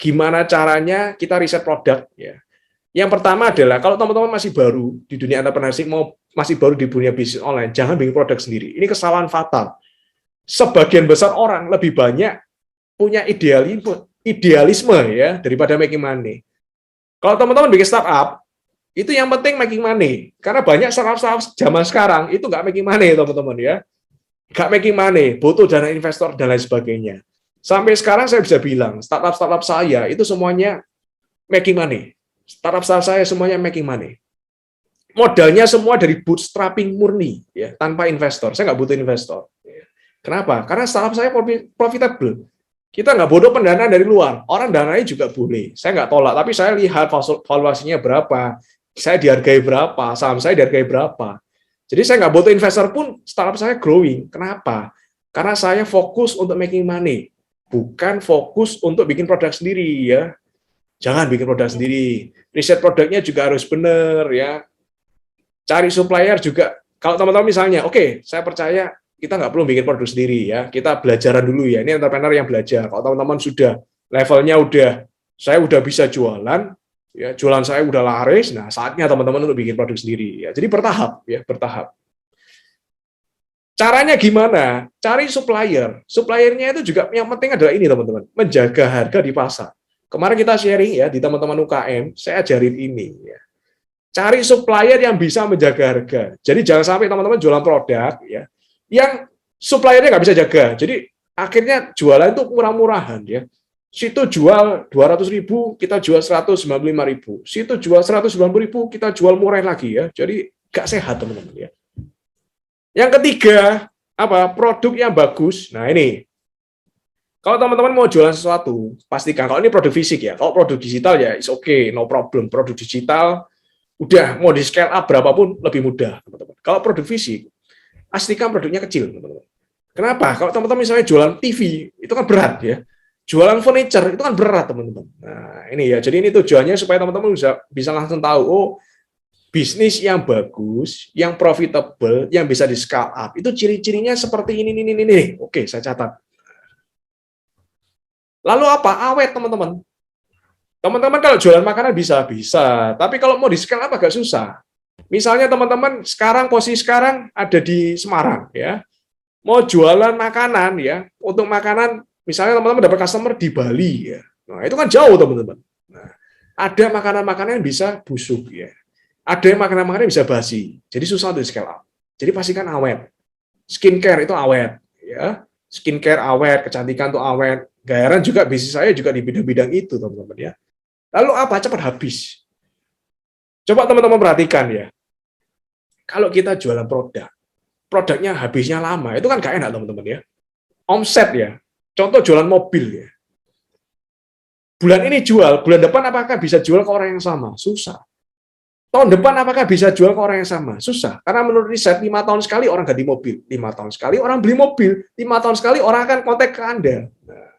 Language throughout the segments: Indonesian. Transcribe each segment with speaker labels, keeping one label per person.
Speaker 1: gimana caranya kita riset produk ya. Yang pertama adalah kalau teman-teman masih baru di dunia entrepreneurship, masih baru di dunia bisnis online, jangan bikin produk sendiri. Ini kesalahan fatal. Sebagian besar orang lebih banyak punya idealisme ya daripada making money. Kalau teman-teman bikin startup, itu yang penting making money. Karena banyak startup zaman sekarang itu nggak making money, teman-teman ya. Nggak making money, butuh dana investor dan lain sebagainya. Sampai sekarang saya bisa bilang, startup saya itu semuanya making money. Startup saya semuanya making money. Modalnya semua dari bootstrapping murni, ya, tanpa investor. Saya nggak butuh investor. Kenapa? Karena startup saya profitable. Kita nggak bodoh pendanaan dari luar. Orang dananya juga boleh. Saya nggak tolak, tapi saya lihat valuasinya berapa, saya dihargai berapa, saham saya dihargai berapa. Jadi saya nggak butuh investor pun startup saya growing. Kenapa? Karena saya fokus untuk making money, bukan fokus untuk bikin produk sendiri ya. Jangan bikin produk sendiri. Riset produknya juga harus benar ya. Cari supplier juga. Kalau teman-teman misalnya, oke, saya percaya kita nggak perlu bikin produk sendiri ya. Kita belajaran dulu ya. Ini entrepreneur yang belajar. Kalau teman-teman sudah levelnya saya udah bisa jualan, ya jualan saya udah laris. Nah, saatnya teman-teman untuk bikin produk sendiri ya. Jadi bertahap ya, bertahap. Caranya gimana? Cari supplier. Suppliernya itu juga yang penting adalah ini teman-teman, menjaga harga di pasar. Kemarin kita sharing ya di teman-teman UKM, saya ajarin ini ya. Cari supplier yang bisa menjaga harga. Jadi jangan sampai teman-teman jualan produk ya, yang suppliernya nggak bisa jaga. Jadi akhirnya jualan itu murah-murahan ya. Situ jual 200.000, kita jual 195.000. Situ jual 190.000, kita jual murah lagi ya. Jadi nggak sehat teman-teman ya. Yang ketiga, apa? Produk yang bagus. Nah ini, kalau teman-teman mau jualan sesuatu, pastikan kalau ini produk fisik ya. Kalau produk digital ya, it's okay, no problem. Produk digital, udah mau di scale up berapapun lebih mudah, teman-teman. Kalau produk fisik, pastikan produknya kecil, teman-teman. Kenapa? Kalau teman-teman misalnya jualan TV, itu kan berat ya. Jualan furniture, itu kan berat, teman-teman. Nah ini ya, jadi ini tujuannya supaya teman-teman bisa langsung tahu, oh bisnis yang bagus, yang profitable, yang bisa di scale up, itu ciri-cirinya seperti ini. Oke, saya catat. Lalu apa? Awet, teman-teman. Teman-teman kalau jualan makanan bisa, tapi kalau mau di scale up agak susah. Misalnya teman-teman posisi sekarang ada di Semarang, ya, mau jualan makanan, ya, untuk makanan, misalnya teman-teman dapat customer di Bali, ya, nah itu kan jauh teman-teman. Nah, ada makanan-makanan yang bisa busuk, ya, ada yang makanan-makanan yang bisa basi, jadi susah untuk di scale up. Jadi pastikan awet. Skincare itu awet, ya, skincare awet, kecantikan itu awet. Gak heran juga bisnis saya juga di bidang-bidang itu, teman-teman ya. Lalu apa? Cepat habis. Coba teman-teman perhatikan ya. Kalau kita jualan produknya habisnya lama, itu kan gak enak, teman-teman ya. Omset ya. Contoh jualan mobil ya. Bulan ini jual, bulan depan apakah bisa jual ke orang yang sama? Susah. Tahun depan apakah bisa jual ke orang yang sama? Susah. Karena menurut riset, 5 tahun sekali orang ganti mobil. 5 tahun sekali orang beli mobil. 5 tahun sekali orang akan kontak ke Anda. Nah,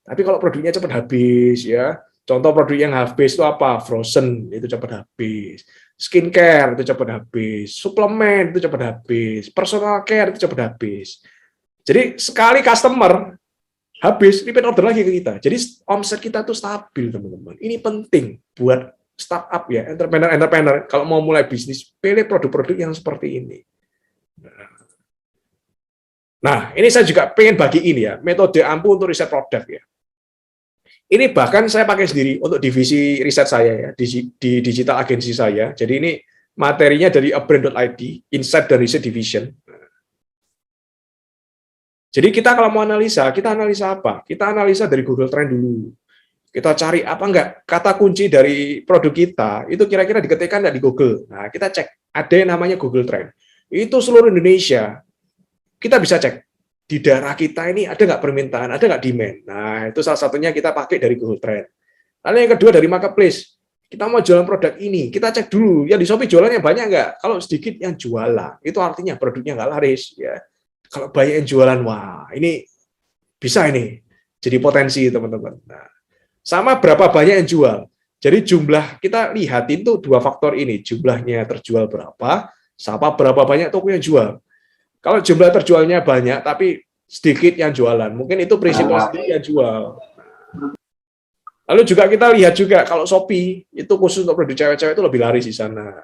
Speaker 1: tapi kalau produknya cepat habis ya, contoh produk yang habis itu apa? Frozen itu cepat habis, skincare itu cepat habis, suplemen itu cepat habis, personal care itu cepat habis. Jadi sekali customer habis, repeat order lagi ke kita. Jadi omset kita tuh stabil, teman-teman. Ini penting buat startup ya, entrepreneur kalau mau mulai bisnis, pilih produk-produk yang seperti ini. Nah, ini saya juga pengen bagi ini ya, metode ampuh untuk riset produk ya. Ini bahkan saya pakai sendiri untuk divisi riset saya ya, di digital agency saya. Jadi ini materinya dari abrand.id, Insight dan Research Division. Jadi kita kalau mau analisa, kita analisa apa? Kita analisa dari Google Trend dulu. Kita cari apa enggak kata kunci dari produk kita, itu kira-kira diketikkan enggak di Google. Nah, kita cek. Ada yang namanya Google Trend. Itu seluruh Indonesia. Kita bisa cek. Di daerah kita ini ada nggak permintaan, ada nggak demand. Nah, itu salah satunya kita pakai dari Google Trend. Lalu yang kedua dari marketplace. Kita mau jualan produk ini, kita cek dulu. Ya di Shopee jualannya banyak nggak? Kalau sedikit yang jualan, itu artinya produknya nggak laris. Ya. Kalau banyak yang jualan, wah ini bisa ini jadi potensi teman-teman. Nah, sama berapa banyak yang jual. Jadi jumlah kita lihatin tuh dua faktor ini, jumlahnya terjual berapa, sama berapa banyak toko yang jual. Kalau jumlah terjualnya banyak, tapi sedikit yang jualan, mungkin itu prinsipal sedikit yang jual. Lalu juga kita lihat juga kalau Shopee itu khusus untuk produk cewek-cewek itu lebih laris di sana.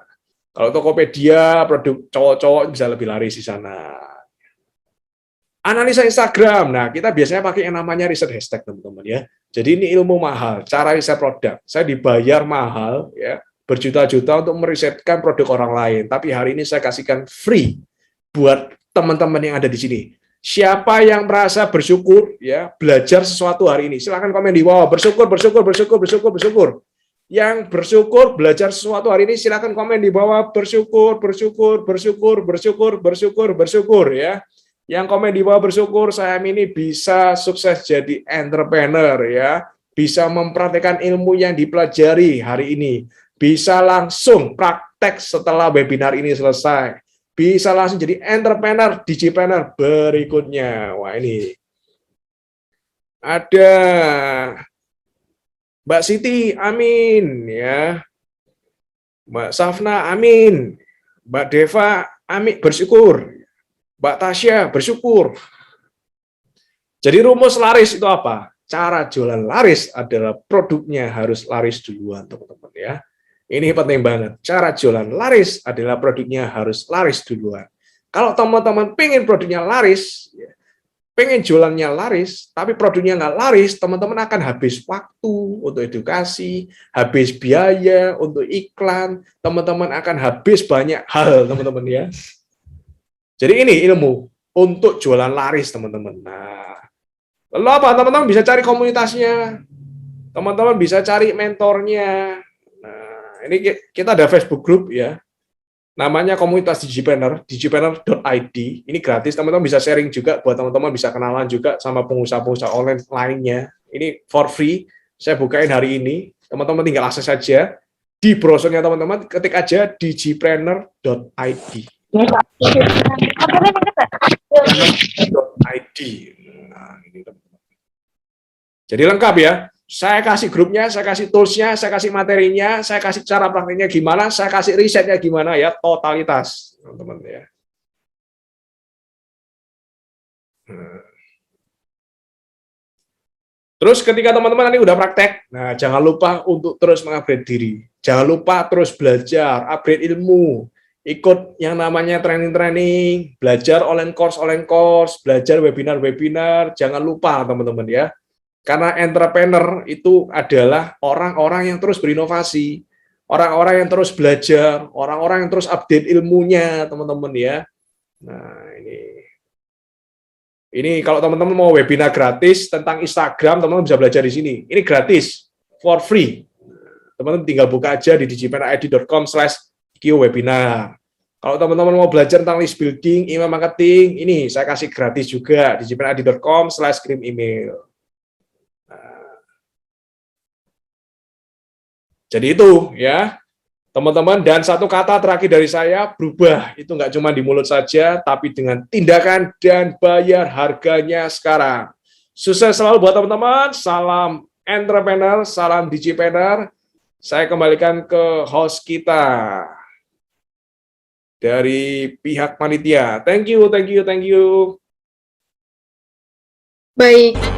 Speaker 1: Kalau Tokopedia produk cowok-cowok bisa lebih laris di sana. Analisa Instagram. Nah, kita biasanya pakai yang namanya riset hashtag, teman-teman ya. Jadi ini ilmu mahal, cara riset produk. Saya dibayar mahal ya, berjuta-juta untuk merisetkan produk orang lain. Tapi hari ini saya kasihkan free buat teman-teman yang ada di sini. Siapa yang merasa bersyukur ya, belajar sesuatu hari ini, silakan komen di bawah. Bersyukur, bersyukur, bersyukur, bersyukur, bersyukur. Yang bersyukur belajar sesuatu hari ini, silakan komen di bawah. Bersyukur, bersyukur, bersyukur, bersyukur, bersyukur, bersyukur ya. Yang komen di bawah bersyukur, saya ini bisa sukses jadi entrepreneur ya, bisa mempraktekkan ilmu yang dipelajari hari ini, bisa langsung praktek setelah webinar ini selesai, bisa langsung jadi entrepreneur, digipreneur berikutnya. Wah, ini ada Mbak Siti, amin ya, Mbak Safna, amin, Mbak Deva, amin, bersyukur, Mbak Tasya, bersyukur. Jadi rumus laris itu apa? Cara jualan laris adalah produknya harus laris duluan, teman-teman ya. Ini penting banget. Cara jualan laris adalah produknya harus laris duluan. Kalau teman-teman pengen produknya laris, pengen jualannya laris, tapi produknya nggak laris, teman-teman akan habis waktu untuk edukasi, habis biaya untuk iklan, teman-teman akan habis banyak hal, teman-teman ya. Jadi ini ilmu untuk jualan laris, teman-teman. Nah, lalu apa? Teman-teman bisa cari komunitasnya, teman-teman bisa cari mentornya. Nah, ini kita ada Facebook group ya, namanya komunitas Digipreneur, digipreneur.id. Ini gratis, teman-teman bisa sharing juga buat teman-teman bisa kenalan juga sama pengusaha-pengusaha online lainnya. Ini for free, saya bukain hari ini. Teman-teman tinggal akses saja di browsernya teman-teman, ketik aja digipreneur.id. .id. Nah, ini teman-teman. Jadi lengkap ya. Saya kasih grupnya, saya kasih toolsnya, saya kasih materinya, saya kasih cara praktiknya gimana, saya kasih risetnya gimana ya, totalitas, teman-teman ya. Terus ketika teman-teman nanti udah praktek, nah jangan lupa untuk terus mengupgrade diri. Jangan lupa terus belajar, upgrade ilmu, ikut yang namanya training-training, belajar online course, belajar webinar-webinar, jangan lupa teman-teman ya. Karena entrepreneur itu adalah orang-orang yang terus berinovasi, orang-orang yang terus belajar, orang-orang yang terus update ilmunya, teman-teman ya. Nah, ini kalau teman-teman mau webinar gratis tentang Instagram, teman-teman bisa belajar di sini. Ini gratis, for free. Teman-teman tinggal buka aja di digipreneur.id.com/webinar. Kalau teman-teman mau belajar tentang list building, email marketing, ini saya kasih gratis juga di digipreneur.id.com/kirim email. Jadi itu ya, teman-teman. Dan satu kata terakhir dari saya, berubah itu nggak cuma di mulut saja, tapi dengan tindakan dan bayar harganya sekarang. Sukses selalu buat teman-teman. Salam entrepreneur, salam digipreneur. Saya kembalikan ke host kita dari pihak panitia. Thank you, thank you, thank you.
Speaker 2: Baik.